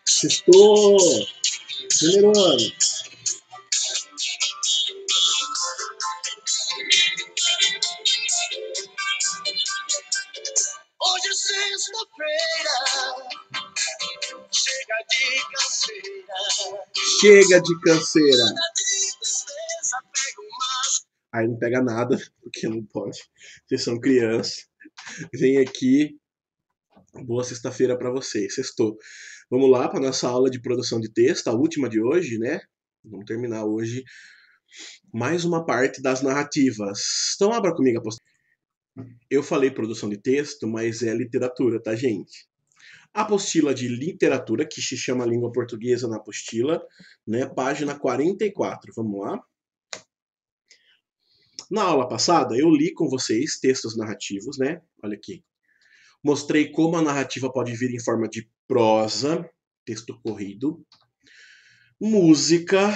Sextou! Primeiro ano. Hoje é sexta-feira, chega de canseira. Chega de canseira. Aí não pega nada, porque não pode. Vocês são crianças. Vem aqui. Boa sexta-feira para vocês. Sextou. Vamos lá para nossa aula de produção de texto, a última de hoje, né? Vamos terminar hoje mais uma parte das narrativas. Então abra comigo a apostila. Eu falei produção de texto, mas é literatura, tá, gente? A apostila de literatura, que se chama Língua Portuguesa na apostila, né? Página 44. Vamos lá. Na aula passada, eu li com vocês textos narrativos, né? Olha aqui. Mostrei como a narrativa pode vir em forma de prosa, texto corrido, música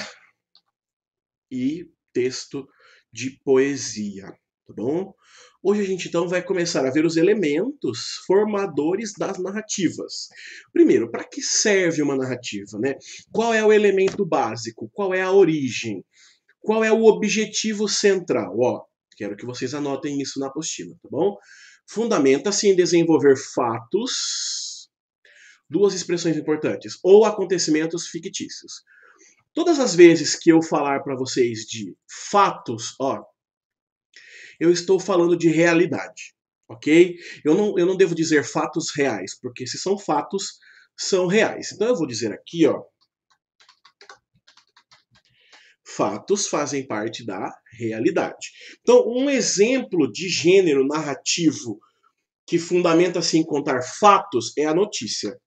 e texto de poesia, tá bom? Hoje a gente então vai começar a ver os elementos formadores das narrativas. Primeiro, para que serve uma narrativa, né? Qual é o elemento básico? Qual é a origem? Qual é o objetivo central? Ó, quero que vocês anotem isso na apostila, tá bom? Fundamenta-se em desenvolver fatos, duas expressões importantes, ou acontecimentos fictícios. Todas as vezes que eu falar para vocês de fatos, ó, eu estou falando de realidade, ok? Eu não devo dizer fatos reais, porque se são fatos, são reais. Então eu vou dizer aqui, ó, fatos fazem parte da realidade. Então, um exemplo de gênero narrativo que fundamenta-se em contar fatos é a notícia.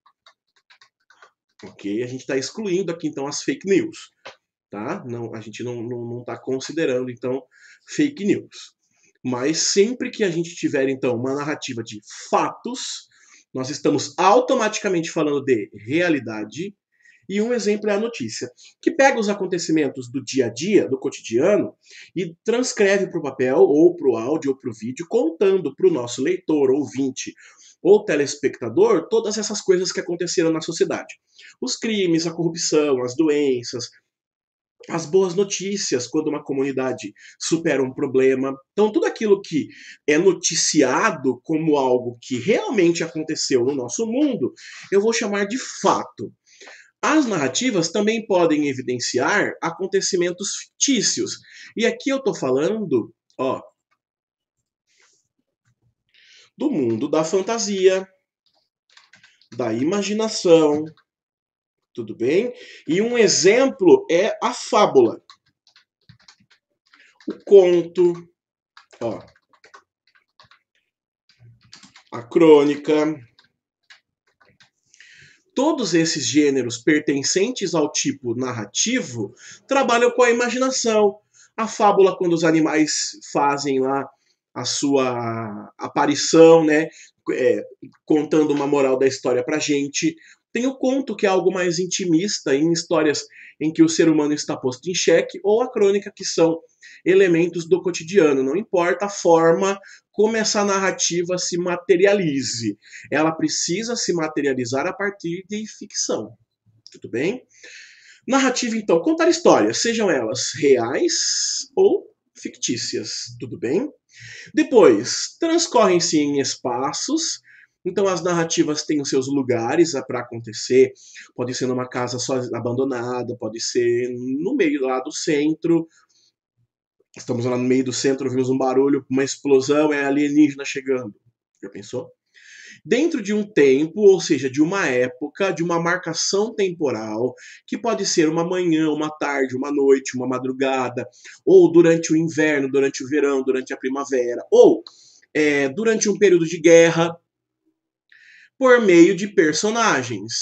Ok? A gente está excluindo aqui, então, as fake news. Tá? Não, a gente não está considerando, então, fake news. Mas sempre que a gente tiver, então, uma narrativa de fatos, nós estamos automaticamente falando de realidade. E um exemplo é a notícia, que pega os acontecimentos do dia a dia, do cotidiano, e transcreve para o papel, ou para o áudio, ou para o vídeo, contando para o nosso leitor, ouvinte ou telespectador todas essas coisas que aconteceram na sociedade. Os crimes, a corrupção, as doenças, as boas notícias quando uma comunidade supera um problema. Então, tudo aquilo que é noticiado como algo que realmente aconteceu no nosso mundo, eu vou chamar de fato. As narrativas também podem evidenciar acontecimentos fictícios. E aqui eu estou falando, ó, do mundo da fantasia, da imaginação, tudo bem? E um exemplo é a fábula. O conto, ó, a crônica. Todos esses gêneros pertencentes ao tipo narrativo trabalham com a imaginação. A fábula, quando os animais fazem lá a sua aparição, né, contando uma moral da história pra gente. Tem o conto, que é algo mais intimista, em histórias em que o ser humano está posto em xeque, ou a crônica, que são elementos do cotidiano. Não importa a forma como essa narrativa se materialize. Ela precisa se materializar a partir de ficção. Tudo bem? Narrativa, então, contar histórias, sejam elas reais ou fictícias. Tudo bem? Depois, transcorrem-se em espaços. Então, as narrativas têm os seus lugares para acontecer. Pode ser numa casa só abandonada, pode ser no meio lá do centro. Estamos lá no meio do centro, ouvimos um barulho, uma explosão, é alienígena chegando. Já pensou? Dentro de um tempo, ou seja, de uma época, de uma marcação temporal, que pode ser uma manhã, uma tarde, uma noite, uma madrugada, ou durante o inverno, durante o verão, durante a primavera, ou durante um período de guerra, por meio de personagens.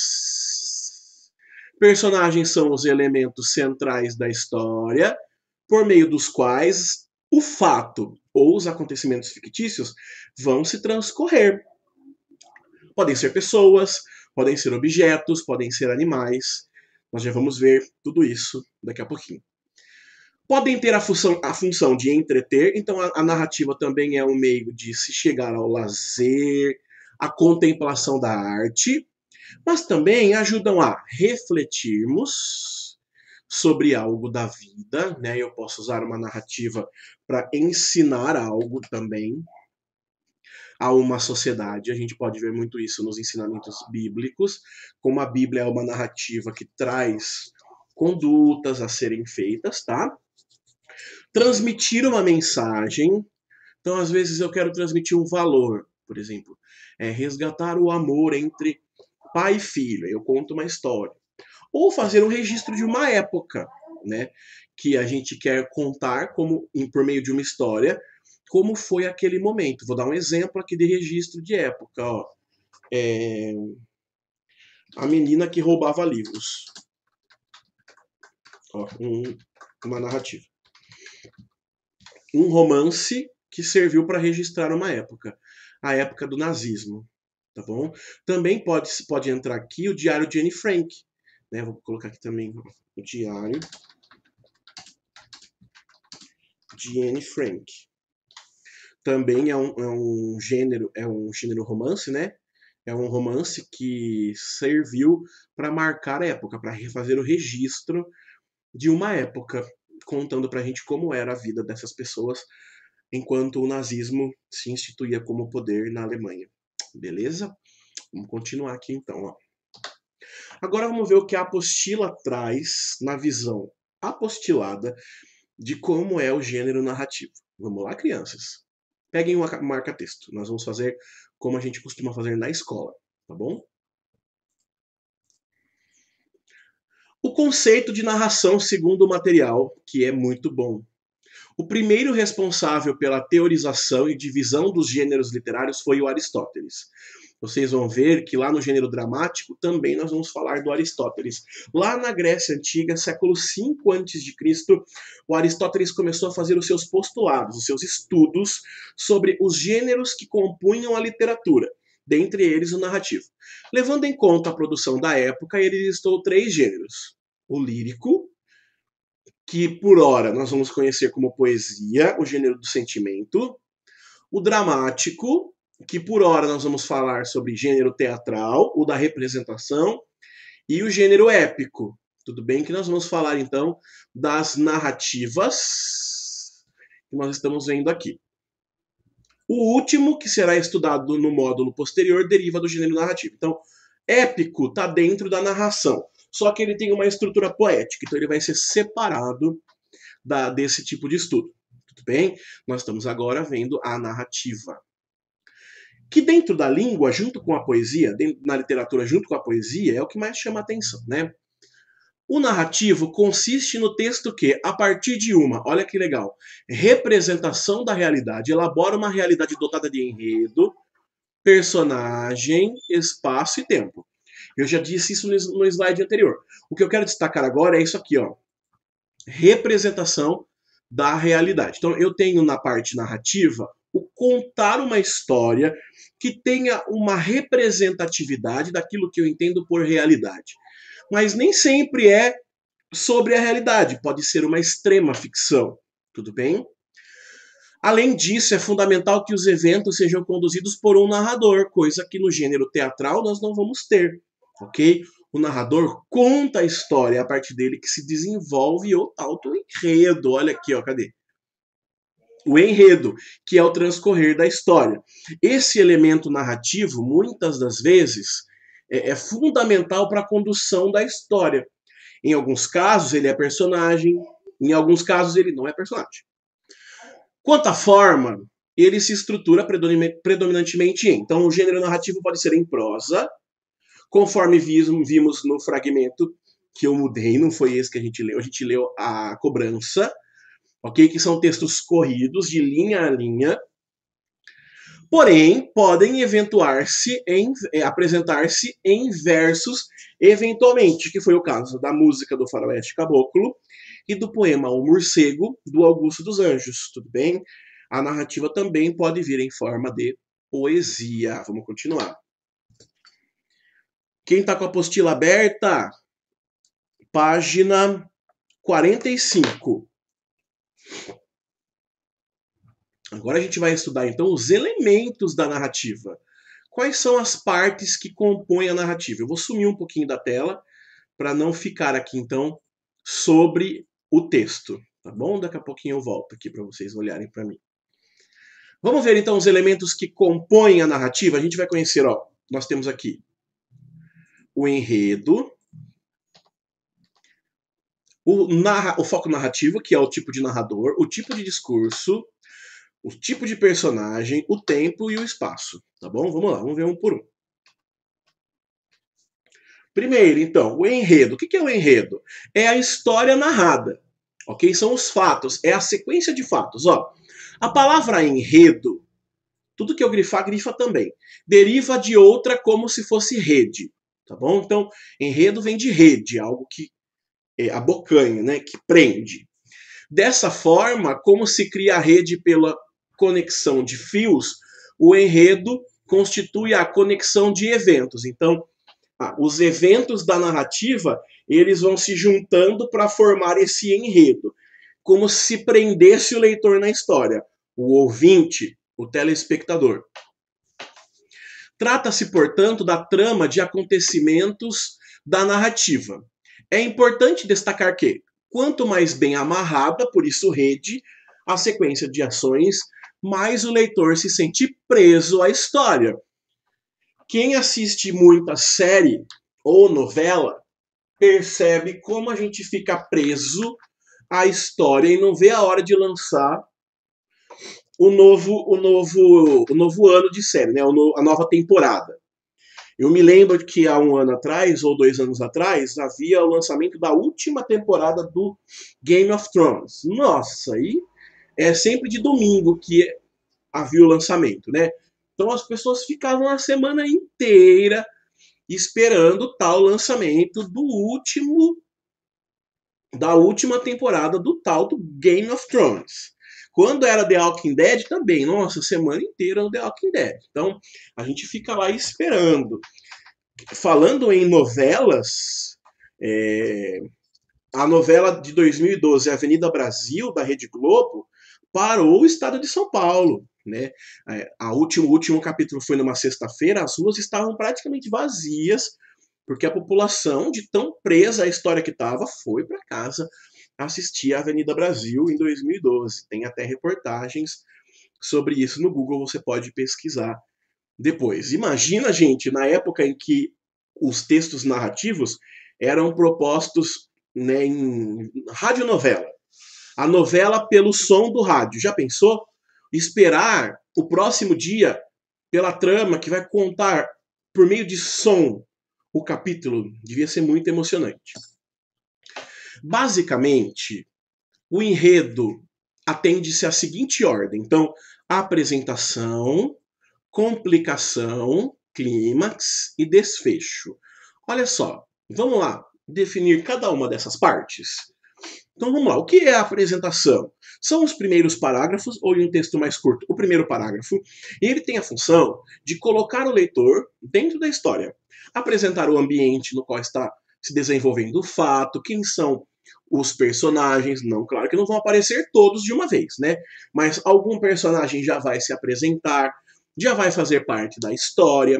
Personagens são os elementos centrais da história, por meio dos quais o fato ou os acontecimentos fictícios vão se transcorrer. Podem ser pessoas, podem ser objetos, podem ser animais. Nós já vamos ver tudo isso daqui a pouquinho. Podem ter a função de entreter, então a narrativa também é um meio de se chegar ao lazer, a contemplação da arte, mas também ajudam a refletirmos sobre algo da vida, né? Eu posso usar uma narrativa para ensinar algo também a uma sociedade. A gente pode ver muito isso nos ensinamentos bíblicos, como a Bíblia é uma narrativa que traz condutas a serem feitas, tá? Transmitir uma mensagem. Então, às vezes, eu quero transmitir um valor, por exemplo, resgatar o amor entre pai e filho. Eu conto uma história. Ou fazer um registro de uma época, né? Que a gente quer contar como, por meio de uma história, como foi aquele momento. Vou dar um exemplo aqui de registro de época. Ó. A menina que roubava livros. Ó, uma narrativa. Um romance que serviu para registrar uma época. A época do nazismo. Tá bom? Também pode entrar aqui o diário de Anne Frank. Né? Vou colocar aqui também o diário de Anne Frank. Também é um gênero romance, né? É um romance que serviu para marcar a época, para refazer o registro de uma época, contando para a gente como era a vida dessas pessoas enquanto o nazismo se instituía como poder na Alemanha. Beleza? Vamos continuar aqui então. Ó. Agora vamos ver o que a apostila traz na visão apostilada de como é o gênero narrativo. Vamos lá, crianças? Peguem uma marca-texto. Nós vamos fazer como a gente costuma fazer na escola, tá bom? O conceito de narração segundo o material, que é muito bom. O primeiro responsável pela teorização e divisão dos gêneros literários foi o Aristóteles. Vocês vão ver que lá no gênero dramático também nós vamos falar do Aristóteles. Lá na Grécia Antiga, século V a.C., o Aristóteles começou a fazer os seus postulados, os seus estudos sobre os gêneros que compunham a literatura, dentre eles o narrativo. Levando em conta a produção da época, ele listou 3 gêneros. O lírico, que por ora nós vamos conhecer como poesia, o gênero do sentimento. O dramático, que por ora nós vamos falar sobre gênero teatral, o da representação, e o gênero épico. Tudo bem que nós vamos falar então das narrativas que nós estamos vendo aqui. O último, que será estudado no módulo posterior, deriva do gênero narrativo. Então, épico está dentro da narração, só que ele tem uma estrutura poética, então ele vai ser separado desse tipo de estudo. Tudo bem? Nós estamos agora vendo a narrativa. Que dentro da língua, junto com a poesia, na literatura junto com a poesia, é o que mais chama a atenção, né? O narrativo consiste no texto que, a partir de olha que legal, representação da realidade, elabora uma realidade dotada de enredo, personagem, espaço e tempo. Eu já disse isso no slide anterior. O que eu quero destacar agora é isso aqui, ó. Representação da realidade. Então, eu tenho na parte narrativa o contar uma história que tenha uma representatividade daquilo que eu entendo por realidade. Mas nem sempre é sobre a realidade, pode ser uma extrema ficção, tudo bem? Além disso, é fundamental que os eventos sejam conduzidos por um narrador, coisa que no gênero teatral nós não vamos ter, ok? O narrador conta a história, é a partir dele que se desenvolve o auto-enredo. Olha aqui, ó, cadê? O enredo, que é o transcorrer da história. Esse elemento narrativo, muitas das vezes, é fundamental para a condução da história. Em alguns casos, ele é personagem, em alguns casos, ele não é personagem. Quanto à forma, ele se estrutura predominantemente em. Então, o gênero narrativo pode ser em prosa, conforme vimos no fragmento que eu mudei, não foi esse que a gente leu a cobrança, ok? Que são textos corridos, de linha a linha, porém, podem apresentar-se em versos, eventualmente, que foi o caso da música do Faroeste Caboclo e do poema O Morcego, do Augusto dos Anjos, tudo bem? A narrativa também pode vir em forma de poesia. Vamos continuar. Quem está com a apostila aberta? Página 45. Agora a gente vai estudar, então, os elementos da narrativa. Quais são as partes que compõem a narrativa? Eu vou sumir um pouquinho da tela para não ficar aqui, então, sobre o texto, tá bom? Daqui a pouquinho eu volto aqui para vocês olharem para mim. Vamos ver, então, os elementos que compõem a narrativa? A gente vai conhecer, ó, nós temos aqui o enredo, o foco narrativo, que é o tipo de narrador, o tipo de discurso, o tipo de personagem, o tempo e o espaço, tá bom? Vamos lá, vamos ver um por um. Primeiro, então, o enredo. O que é o enredo? É a história narrada, ok? São os fatos, é a sequência de fatos. Ó, a palavra enredo, tudo que eu grifar, grifa também, deriva de outra como se fosse rede, tá bom? Então, enredo vem de rede, algo que é abocanha, né? Que prende. Dessa forma, como se cria a rede pela conexão de fios, o enredo constitui a conexão de eventos. Então, os eventos da narrativa, eles vão se juntando para formar esse enredo, como se prendesse o leitor na história, o ouvinte, o telespectador. Trata-se, portanto, da trama de acontecimentos da narrativa. É importante destacar que, quanto mais bem amarrada, por isso rede, a sequência de ações, mais o leitor se sente preso à história. Quem assiste muita série ou novela percebe como a gente fica preso à história e não vê a hora de lançar o novo ano de série, né? A nova temporada. Eu me lembro que há um ano atrás, ou 2 anos atrás, havia o lançamento da última temporada do Game of Thrones. Nossa, aí é sempre de domingo que havia o lançamento, né? Então as pessoas ficavam a semana inteira esperando tal lançamento da última temporada do tal do Game of Thrones. Quando era The Walking Dead também, nossa, semana inteira no The Walking Dead. Então a gente fica lá esperando. Falando em novelas, a novela de 2012, Avenida Brasil, da Rede Globo, parou o estado de São Paulo. Né? O último capítulo foi numa sexta-feira, as ruas estavam praticamente vazias, porque a população, de tão presa à história que estava, foi para casa assistir a Avenida Brasil em 2012. Tem até reportagens sobre isso no Google, você pode pesquisar depois. Imagina, gente, na época em que os textos narrativos eram propostos, né, em radionovela. A novela pelo som do rádio. Já pensou? Esperar o próximo dia pela trama que vai contar por meio de som o capítulo. Devia ser muito emocionante. Basicamente, o enredo atende-se à seguinte ordem. Então, apresentação, complicação, clímax e desfecho. Olha só, vamos lá definir cada uma dessas partes. Então vamos lá, o que é a apresentação? São os primeiros parágrafos ou em um texto mais curto, o primeiro parágrafo. Ele tem a função de colocar o leitor dentro da história, apresentar o ambiente no qual está se desenvolvendo o fato, quem são os personagens, não, claro que não vão aparecer todos de uma vez, né? Mas algum personagem já vai se apresentar, já vai fazer parte da história.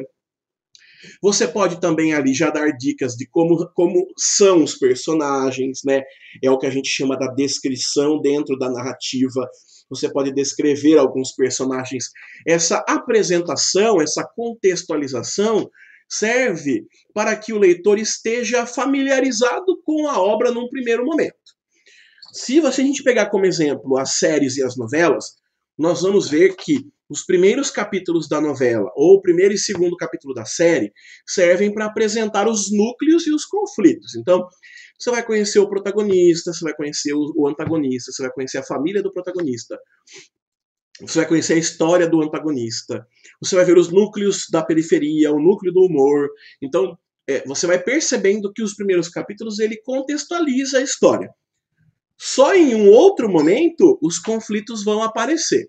Você pode também ali já dar dicas de como são os personagens, né? É o que a gente chama da descrição dentro da narrativa. Você pode descrever alguns personagens. Essa apresentação, essa contextualização serve para que o leitor esteja familiarizado com a obra num primeiro momento. Se a gente pegar como exemplo as séries e as novelas, nós vamos ver que os primeiros capítulos da novela ou o primeiro e segundo capítulo da série servem para apresentar os núcleos e os conflitos. Então, você vai conhecer o protagonista, você vai conhecer o antagonista, você vai conhecer a família do protagonista, você vai conhecer a história do antagonista, você vai ver os núcleos da periferia, o núcleo do humor. Então, você vai percebendo que os primeiros capítulos ele contextualiza a história. Só em um outro momento os conflitos vão aparecer.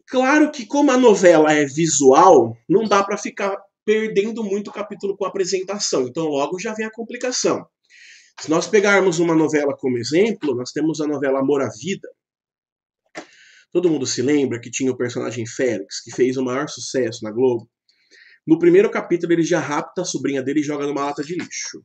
Claro que como a novela é visual, não dá para ficar perdendo muito capítulo com a apresentação. Então logo já vem a complicação. Se nós pegarmos uma novela como exemplo, nós temos a novela Amor à Vida. Todo mundo se lembra que tinha o personagem Félix, que fez o maior sucesso na Globo. No primeiro capítulo, ele já rapta a sobrinha dele e joga numa lata de lixo.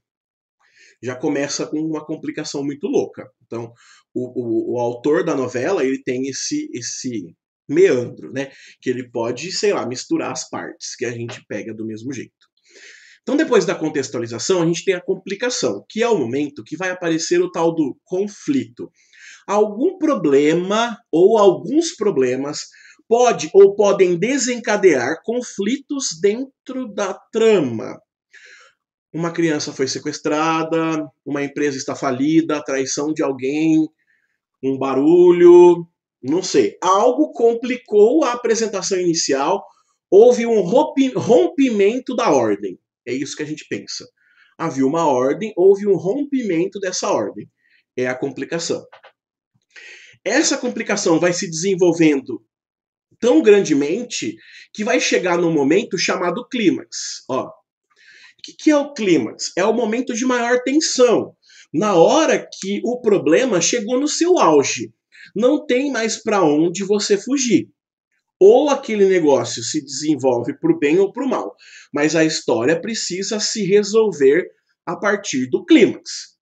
Já começa com uma complicação muito louca. Então, o autor da novela, ele tem esse meandro, né? Que ele pode, sei lá, misturar as partes, que a gente pega do mesmo jeito. Então, depois da contextualização, a gente tem a complicação, que é o momento que vai aparecer o tal do conflito. Algum problema ou alguns problemas pode ou podem desencadear conflitos dentro da trama. Uma criança foi sequestrada, uma empresa está falida, a traição de alguém, um barulho, não sei. Algo complicou a apresentação inicial, houve um rompimento da ordem. É isso que a gente pensa. Havia uma ordem, houve um rompimento dessa ordem. É a complicação. Essa complicação vai se desenvolvendo tão grandemente que vai chegar num momento chamado clímax. Ó, o que é o clímax? É o momento de maior tensão. Na hora que o problema chegou no seu auge. Não tem mais para onde você fugir. Ou aquele negócio se desenvolve para o bem ou para o mal. Mas a história precisa se resolver a partir do clímax.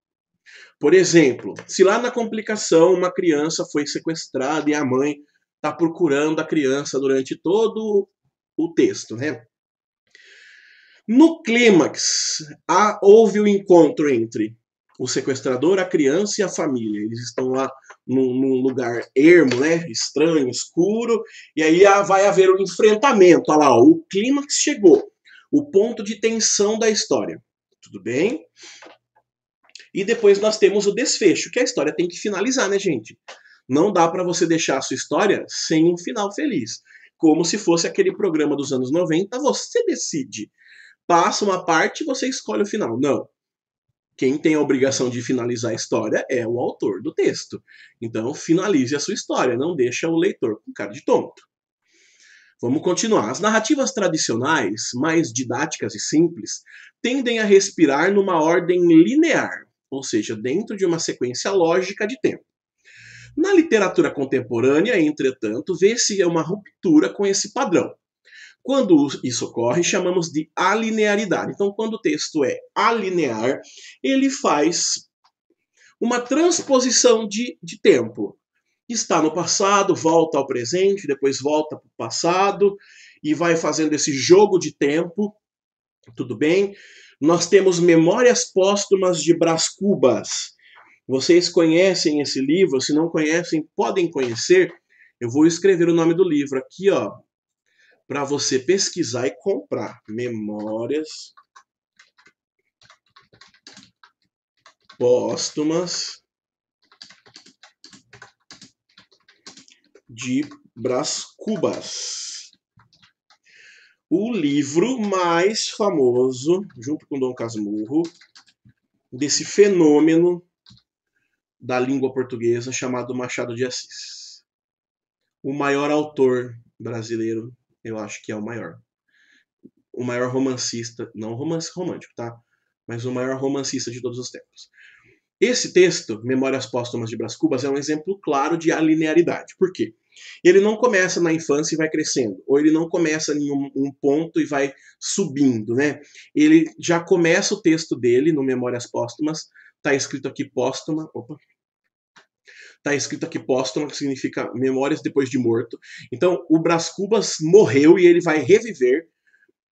Por exemplo, se lá na complicação uma criança foi sequestrada e a mãe está procurando a criança durante todo o texto, né? No clímax, houve o encontro entre o sequestrador, a criança e a família. Eles estão lá num lugar ermo, né? Estranho, escuro, e aí vai haver um enfrentamento. Olha lá, o clímax chegou, o ponto de tensão da história. Tudo bem? E depois nós temos o desfecho, que a história tem que finalizar, né, gente? Não dá para você deixar a sua história sem um final feliz. Como se fosse aquele programa dos anos 90, você decide. Passa uma parte e você escolhe o final. Não. Quem tem a obrigação de finalizar a história é o autor do texto. Então, finalize a sua história, não deixa o leitor com cara de tonto. Vamos continuar. As narrativas tradicionais, mais didáticas e simples, tendem a respirar numa ordem linear, ou seja, dentro de uma sequência lógica de tempo. Na literatura contemporânea, entretanto, vê-se uma ruptura com esse padrão. Quando isso ocorre, chamamos de alinearidade. Então, quando o texto é alinear, ele faz uma transposição de tempo. Está no passado, volta ao presente, depois volta para o passado e vai fazendo esse jogo de tempo. Tudo bem? Nós temos Memórias Póstumas de Brás Cubas. Vocês conhecem esse livro? Se não conhecem, podem conhecer. Eu vou escrever o nome do livro aqui, ó, para você pesquisar e comprar. Memórias Póstumas de Brás Cubas. O livro mais famoso, junto com Dom Casmurro, desse fenômeno da língua portuguesa chamado Machado de Assis. O maior autor brasileiro, eu acho que é o maior. O maior romancista, não romance romântico, tá? Mas o maior romancista de todos os tempos. Esse texto, Memórias Póstumas de Brás Cubas, é um exemplo claro de alinearidade. Por quê? Ele não começa na infância e vai crescendo, ou ele não começa em um ponto e vai subindo, né? Ele já começa o texto dele no Memórias Póstumas, tá escrito aqui póstuma, tá escrito aqui póstuma, que significa memórias depois de morto. Então, o Brás Cubas morreu e ele vai reviver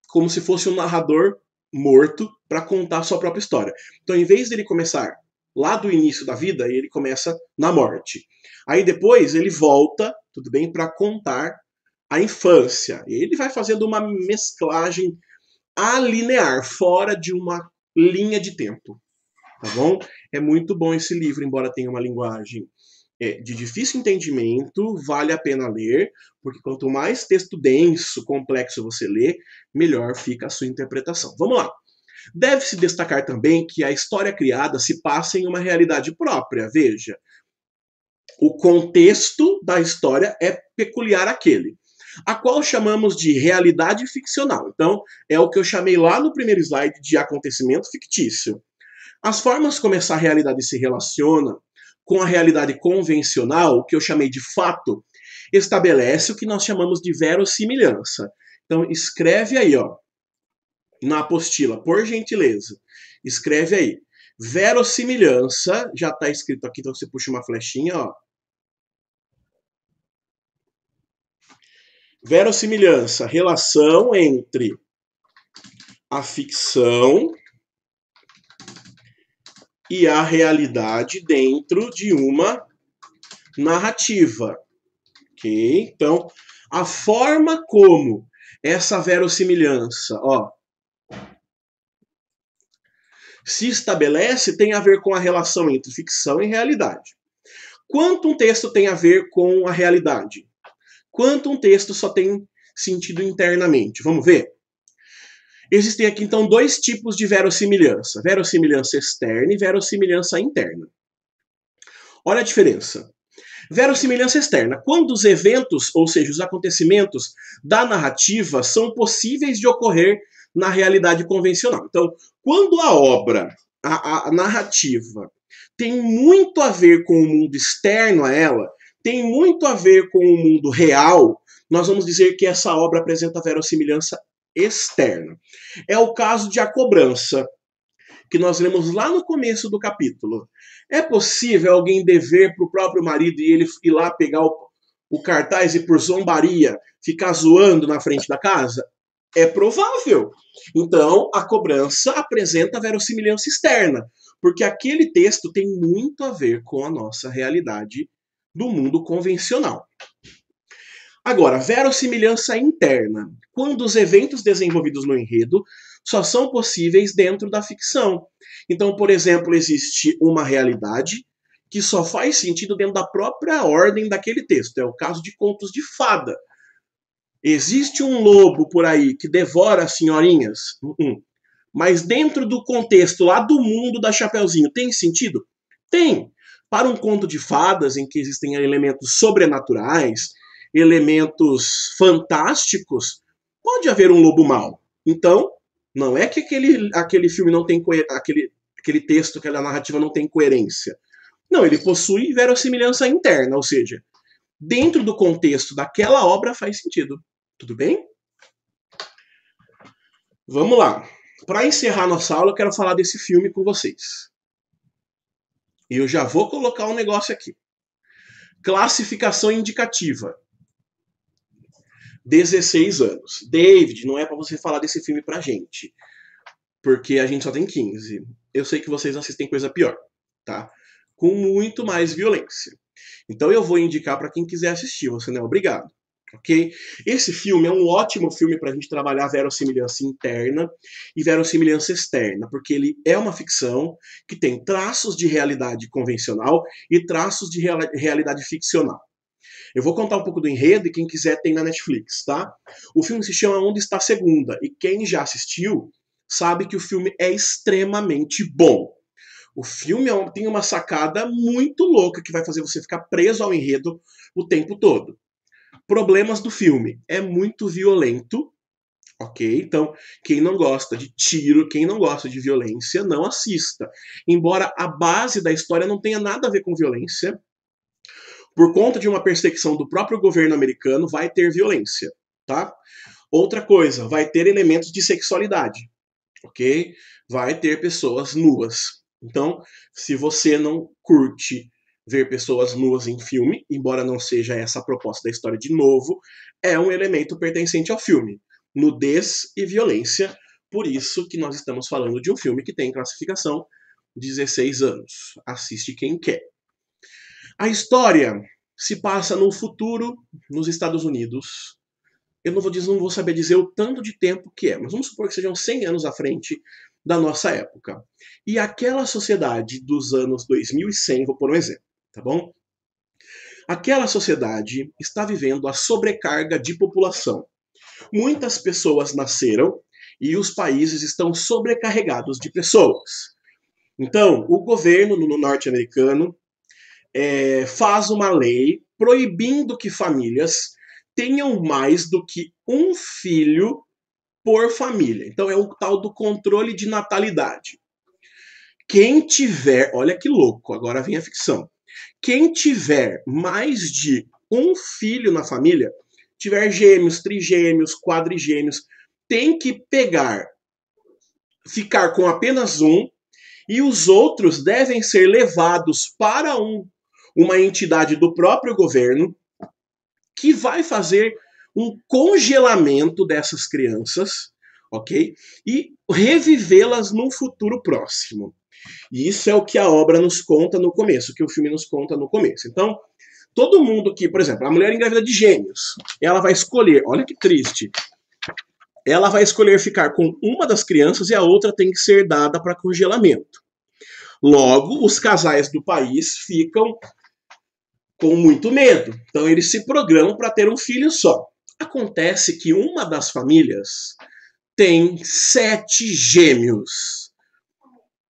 como se fosse um narrador morto para contar a sua própria história. Então, em vez dele começar lá do início da vida, ele começa na morte. Aí depois ele volta, tudo bem, para contar a infância. E ele vai fazendo uma mesclagem alinear, fora de uma linha de tempo. Tá bom? É muito bom esse livro, embora tenha uma linguagem de difícil entendimento, vale a pena ler, porque quanto mais texto denso, complexo você lê, melhor fica a sua interpretação. Vamos lá. Deve-se destacar também que a história criada se passa em uma realidade própria. Veja, o contexto da história é peculiar àquele, a qual chamamos de realidade ficcional. Então, é o que eu chamei lá no primeiro slide de acontecimento fictício. As formas como essa realidade se relaciona com a realidade convencional, o que eu chamei de fato, estabelece o que nós chamamos de verossimilhança. Então, escreve aí, ó, na apostila, por gentileza, escreve aí. Verossimilhança, já está escrito aqui, então você puxa uma flechinha, ó. Verossimilhança, relação entre a ficção e a realidade dentro de uma narrativa. Ok? Então, a forma como essa verossimilhança, ó, se estabelece tem a ver com a relação entre ficção e realidade. Quanto um texto tem a ver com a realidade? Quanto um texto só tem sentido internamente? Vamos ver? Existem aqui, então, dois tipos de verossimilhança. Verossimilhança externa e verossimilhança interna. Olha a diferença. Verossimilhança externa. Quando os eventos, ou seja, os acontecimentos da narrativa são possíveis de ocorrer na realidade convencional. Então, quando a obra, a narrativa, tem muito a ver com o mundo externo a ela, tem muito a ver com o mundo real, nós vamos dizer que essa obra apresenta verossimilhança externa. É o caso de A Cobrança, que nós lemos lá no começo do capítulo. É possível alguém dever para o próprio marido e ele ir lá pegar o cartaz e, por zombaria, ficar zoando na frente da casa? É provável. Então, A Cobrança apresenta a verossimilhança externa, porque aquele texto tem muito a ver com a nossa realidade do mundo convencional. Agora, verossimilhança interna. Quando os eventos desenvolvidos no enredo só são possíveis dentro da ficção. Então, por exemplo, existe uma realidade que só faz sentido dentro da própria ordem daquele texto. É o caso de contos de fada. Existe um lobo por aí que devora as senhorinhas? Mas dentro do contexto lá do mundo da Chapeuzinho, tem sentido? Tem. Para um conto de fadas em que existem elementos sobrenaturais, elementos fantásticos, pode haver um lobo mau. Então, não é que aquele filme não tem aquele texto, aquela narrativa não tem coerência. Não, ele possui verossimilhança interna, ou seja, dentro do contexto daquela obra faz sentido. Tudo bem? Vamos lá. Para encerrar nossa aula, eu quero falar desse filme com vocês. E eu já vou colocar um negócio aqui. Classificação indicativa. 16 anos. David, não é para você falar desse filme pra gente. Porque a gente só tem 15. Eu sei que vocês assistem coisa pior, tá? Com muito mais violência. Então eu vou indicar para quem quiser assistir, você não é obrigado. Ok? Esse filme é um ótimo filme para a gente trabalhar verossimilhança interna e verossimilhança externa, porque ele é uma ficção que tem traços de realidade convencional e traços de realidade ficcional. Eu vou contar um pouco do enredo e quem quiser tem na Netflix, tá? O filme se chama Onde Está a Segunda e quem já assistiu sabe que o filme é extremamente bom. O filme tem uma sacada muito louca que vai fazer você ficar preso ao enredo o tempo todo. Problemas do filme. É muito violento, ok? Então, quem não gosta de tiro, quem não gosta de violência, não assista. Embora a base da história não tenha nada a ver com violência, por conta de uma perseguição do próprio governo americano, vai ter violência, tá? Outra coisa, vai ter elementos de sexualidade, ok? Vai ter pessoas nuas. Então, se você não curte ver pessoas nuas em filme, embora não seja essa a proposta da história de novo, é um elemento pertencente ao filme. Nudez e violência, por isso que nós estamos falando de um filme que tem classificação 16 anos. Assiste quem quer. A história se passa no futuro, nos Estados Unidos. Eu não vou saber dizer o tanto de tempo que é, mas vamos supor que sejam 100 anos à frente da nossa época. E aquela sociedade dos anos 2100, vou pôr um exemplo, tá bom? Aquela sociedade está vivendo a sobrecarga de população. Muitas pessoas nasceram e os países estão sobrecarregados de pessoas. Então, o governo norte-americano faz uma lei proibindo que famílias tenham mais do que um filho por família. Então é o tal do controle de natalidade. Quem tiver, olha que louco, agora vem a ficção. Quem tiver mais de um filho na família, tiver gêmeos, trigêmeos, quadrigêmeos, tem que pegar ficar com apenas um e os outros devem ser levados para uma entidade do próprio governo que vai fazer um congelamento dessas crianças, ok? E revivê-las num futuro próximo. E isso é o que a obra nos conta no começo, que o filme nos conta no começo. Então, todo mundo que, por exemplo, a mulher engravida de gêmeos, ela vai escolher, olha que triste, ela vai escolher ficar com uma das crianças e a outra tem que ser dada para congelamento. Logo, os casais do país ficam com muito medo. Então, eles se programam para ter um filho só. Acontece que uma das famílias tem 7 gêmeos.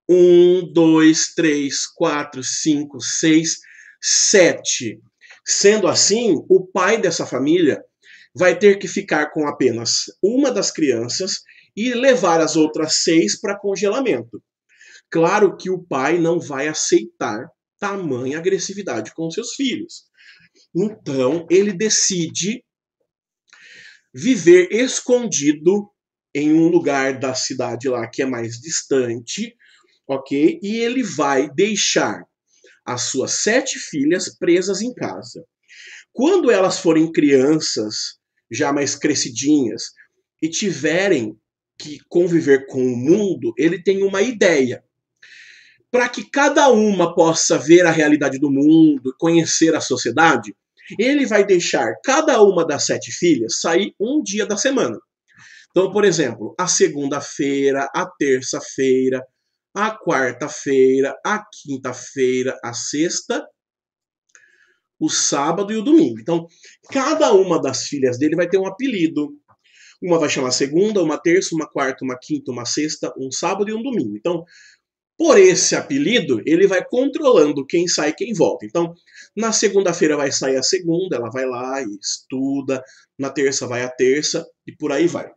1, 2, 3, 4, 5, 6, 7. Sendo assim, o pai dessa família vai ter que ficar com apenas uma das crianças e levar as outras 6 para congelamento. Claro que o pai não vai aceitar tamanha agressividade com seus filhos. Então, ele decide viver escondido em um lugar da cidade lá que é mais distante, ok? E ele vai deixar as suas 7 filhas presas em casa. Quando elas forem crianças, já mais crescidinhas, e tiverem que conviver com o mundo, ele tem uma ideia. Para que cada uma possa ver a realidade do mundo, conhecer a sociedade, ele vai deixar cada uma das 7 filhas sair um dia da semana. Então, por exemplo, a segunda-feira, a terça-feira, a quarta-feira, a quinta-feira, a sexta, o sábado e o domingo. Então, cada uma das filhas dele vai ter um apelido. Uma vai chamar segunda, uma terça, uma quarta, uma quinta, uma sexta, um sábado e um domingo. Então, por esse apelido, ele vai controlando quem sai e quem volta. Então, na segunda-feira vai sair a segunda, ela vai lá e estuda. Na terça vai a terça e por aí vai.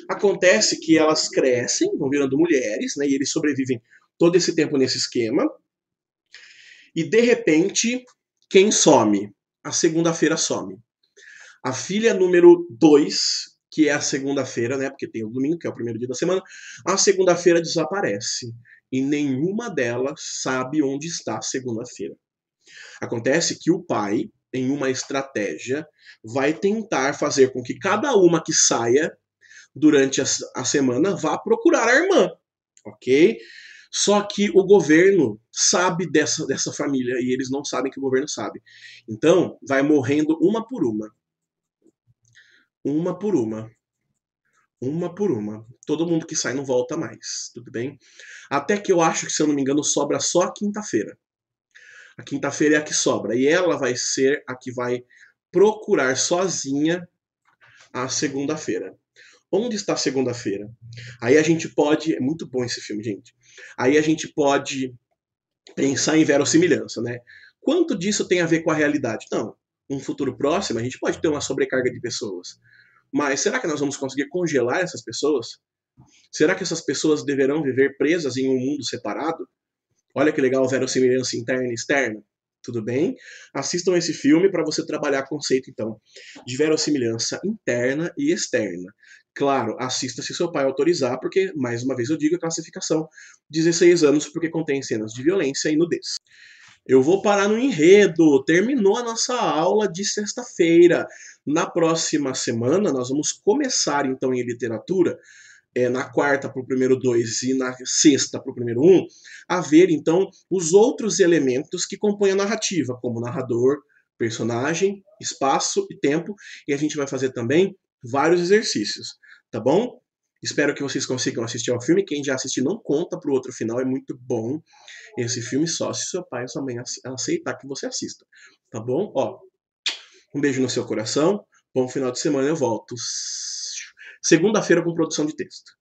Acontece que elas crescem, vão virando mulheres, né? E eles sobrevivem todo esse tempo nesse esquema. E de repente, quem some? A segunda-feira some. A filha número 2, que é a segunda-feira, né? Porque tem o domingo, que é o primeiro dia da semana, a segunda-feira desaparece. E nenhuma delas sabe onde está a segunda-feira. Acontece que o pai, em uma estratégia, vai tentar fazer com que cada uma que saia durante a semana vá procurar a irmã, ok? Só que o governo sabe dessa família e eles não sabem que o governo sabe. Então, vai morrendo uma por uma. Uma por uma. Uma por uma. Todo mundo que sai não volta mais, tudo bem? Até que eu acho que, se eu não me engano, sobra só a quinta-feira. A quinta-feira é a que sobra. E ela vai ser a que vai procurar sozinha a segunda-feira. Onde está a segunda-feira? Aí a gente pode. É muito bom esse filme, gente. Aí a gente pode pensar em verossimilhança, né? Quanto disso tem a ver com a realidade? Não. Um futuro próximo, a gente pode ter uma sobrecarga de pessoas. Mas será que nós vamos conseguir congelar essas pessoas? Será que essas pessoas deverão viver presas em um mundo separado? Olha que legal, verossimilhança interna e externa. Tudo bem? Assistam esse filme para você trabalhar conceito, então, de verossimilhança interna e externa. Claro, assista se seu pai autorizar, porque, mais uma vez eu digo, a classificação 16 anos, porque contém cenas de violência e nudez. Eu vou parar no enredo. Terminou a nossa aula de sexta-feira. Na próxima semana, nós vamos começar, então, em literatura, na quarta para o primeiro 2 e na sexta para o primeiro 1, a ver, então, os outros elementos que compõem a narrativa, como narrador, personagem, espaço e tempo. E a gente vai fazer também vários exercícios, tá bom? Espero que vocês consigam assistir ao filme. Quem já assistiu, não conta pro outro final, é muito bom esse filme, só se seu pai ou sua mãe aceitar que você assista, tá bom? Ó, um beijo no seu coração, bom final de semana, eu volto segunda-feira com produção de texto.